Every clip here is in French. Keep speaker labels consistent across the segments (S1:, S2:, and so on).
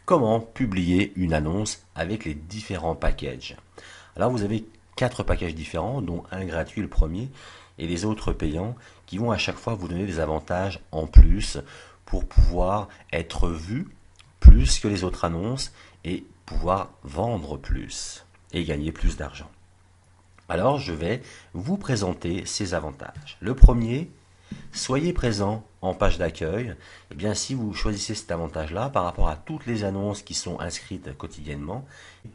S1: Comment publier une annonce avec les différents packages? Alors vous avez 4 packages différents, dont un gratuit le premier et les autres payants, qui vont à chaque fois vous donner des avantages en plus pour pouvoir être vu plus que les autres annonces et pouvoir vendre plus et gagner plus d'argent. Alors je vais vous présenter ces avantages. Le premier, soyez présent en page d'accueil. Eh bien, si vous choisissez cet avantage-là, par rapport à toutes les annonces qui sont inscrites quotidiennement,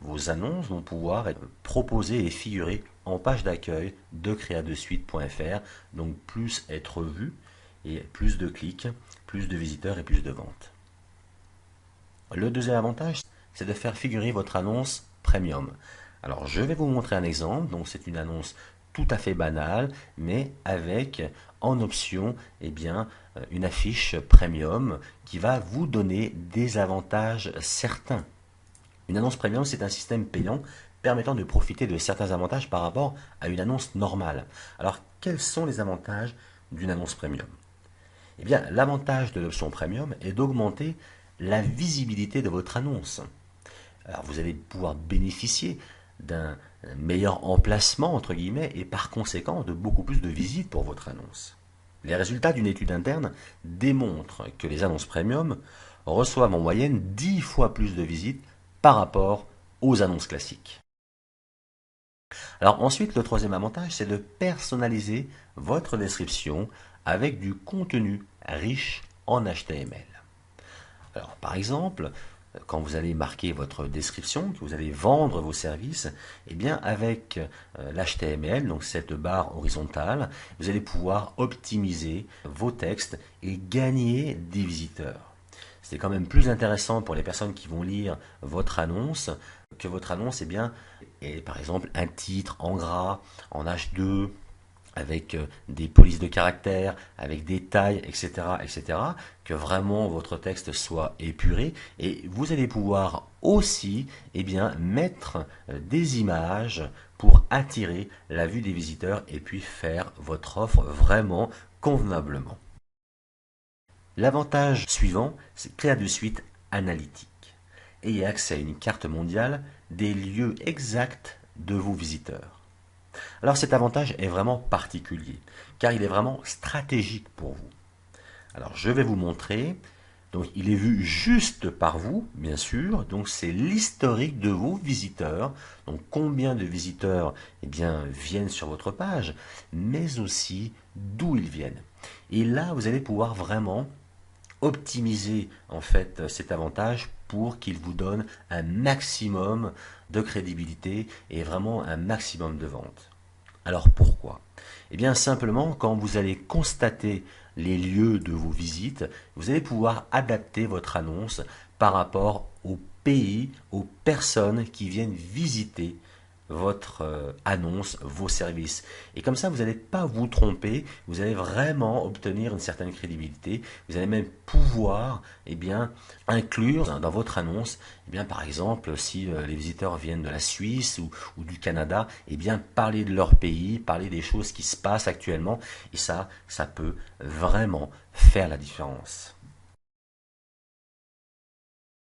S1: vos annonces vont pouvoir être proposées et figurer en page d'accueil de créadesuite.fr. Donc, plus être vues et plus de clics, plus de visiteurs et plus de ventes. Le deuxième avantage, c'est de faire figurer votre annonce premium. Alors, je vais vous montrer un exemple. Donc, c'est une annonce tout à fait banale, mais avec en option une affiche premium qui va vous donner des avantages certains. Une annonce premium, c'est un système payant permettant de profiter de certains avantages par rapport à une annonce normale. Alors, quels sont les avantages d'une annonce premium? Eh bien, l'avantage de l'option premium est d'augmenter la visibilité de votre annonce. Alors, vous allez pouvoir bénéficier d'un meilleur emplacement, entre guillemets, et par conséquent de beaucoup plus de visites pour votre annonce. Les résultats d'une étude interne démontrent que les annonces premium reçoivent en moyenne 10 fois plus de visites par rapport aux annonces classiques. Alors ensuite, le troisième avantage, c'est de personnaliser votre description avec du contenu riche en HTML. Alors par exemple, quand vous allez marquer votre description, que vous allez vendre vos services, eh bien avec l'HTML, donc cette barre horizontale, vous allez pouvoir optimiser vos textes et gagner des visiteurs. C'est quand même plus intéressant pour les personnes qui vont lire votre annonce que votre annonce est par exemple un titre en gras, en H2, avec des polices de caractères, avec des tailles, etc., etc., que vraiment votre texte soit épuré. Et vous allez pouvoir aussi mettre des images pour attirer la vue des visiteurs et puis faire votre offre vraiment convenablement. L'avantage suivant, c'est créer de suite analytique. Ayez accès à une carte mondiale des lieux exacts de vos visiteurs. Alors cet avantage est vraiment particulier, car il est vraiment stratégique pour vous. Alors je vais vous montrer. Donc il est vu juste par vous, bien sûr. Donc c'est l'historique de vos visiteurs. Donc combien de visiteurs viennent sur votre page, mais aussi d'où ils viennent. Et là, vous allez pouvoir vraiment optimiser en fait cet avantage pour qu'il vous donne un maximum de crédibilité et vraiment un maximum de ventes. Alors pourquoi? Eh bien simplement quand vous allez constater les lieux de vos visites, vous allez pouvoir adapter votre annonce par rapport au pays, aux personnes qui viennent visiter votre annonce, vos services. Et comme ça, vous n'allez pas vous tromper, vous allez vraiment obtenir une certaine crédibilité. Vous allez même pouvoir inclure dans votre annonce, par exemple, si les visiteurs viennent de la Suisse ou du Canada, parler de leur pays, parler des choses qui se passent actuellement. Et ça peut vraiment faire la différence.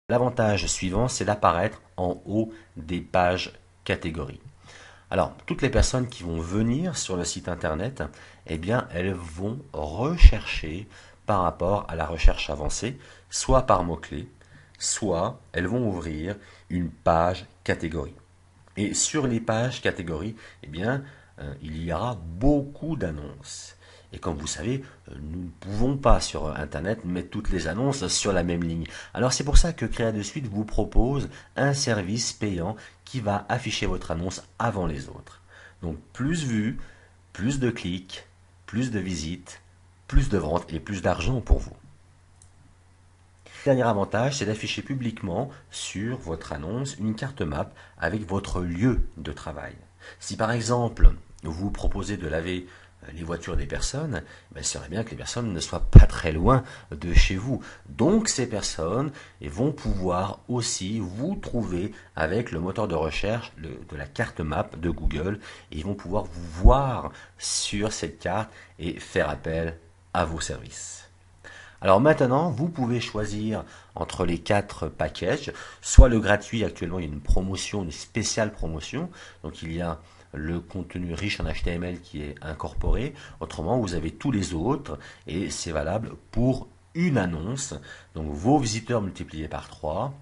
S1: L'avantage suivant, c'est d'apparaître en haut des pages catégories. Alors, toutes les personnes qui vont venir sur le site internet, elles vont rechercher par rapport à la recherche avancée, soit par mots-clés, soit elles vont ouvrir une page catégorie. Et sur les pages catégories, il y aura beaucoup d'annonces. Et comme vous savez, nous ne pouvons pas sur Internet mettre toutes les annonces sur la même ligne. Alors c'est pour ça que Créa de Suite vous propose un service payant qui va afficher votre annonce avant les autres. Donc plus vues, plus de clics, plus de visites, plus de ventes et plus d'argent pour vous. Dernier avantage, c'est d'afficher publiquement sur votre annonce une carte map avec votre lieu de travail. Si par exemple, vous proposez de laver les voitures des personnes, il serait bien que les personnes ne soient pas très loin de chez vous. Donc ces personnes vont pouvoir aussi vous trouver avec le moteur de recherche de la carte map de Google et ils vont pouvoir vous voir sur cette carte et faire appel à vos services. Alors maintenant, vous pouvez choisir entre les quatre packages, soit le gratuit, actuellement il y a une promotion, une spéciale promotion, donc il y a le contenu riche en HTML qui est incorporé, autrement vous avez tous les autres et c'est valable pour une annonce, donc vos visiteurs multipliés par 3,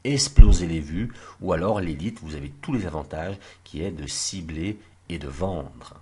S1: exploser les vues, ou alors l'élite, vous avez tous les avantages qui est de cibler et de vendre.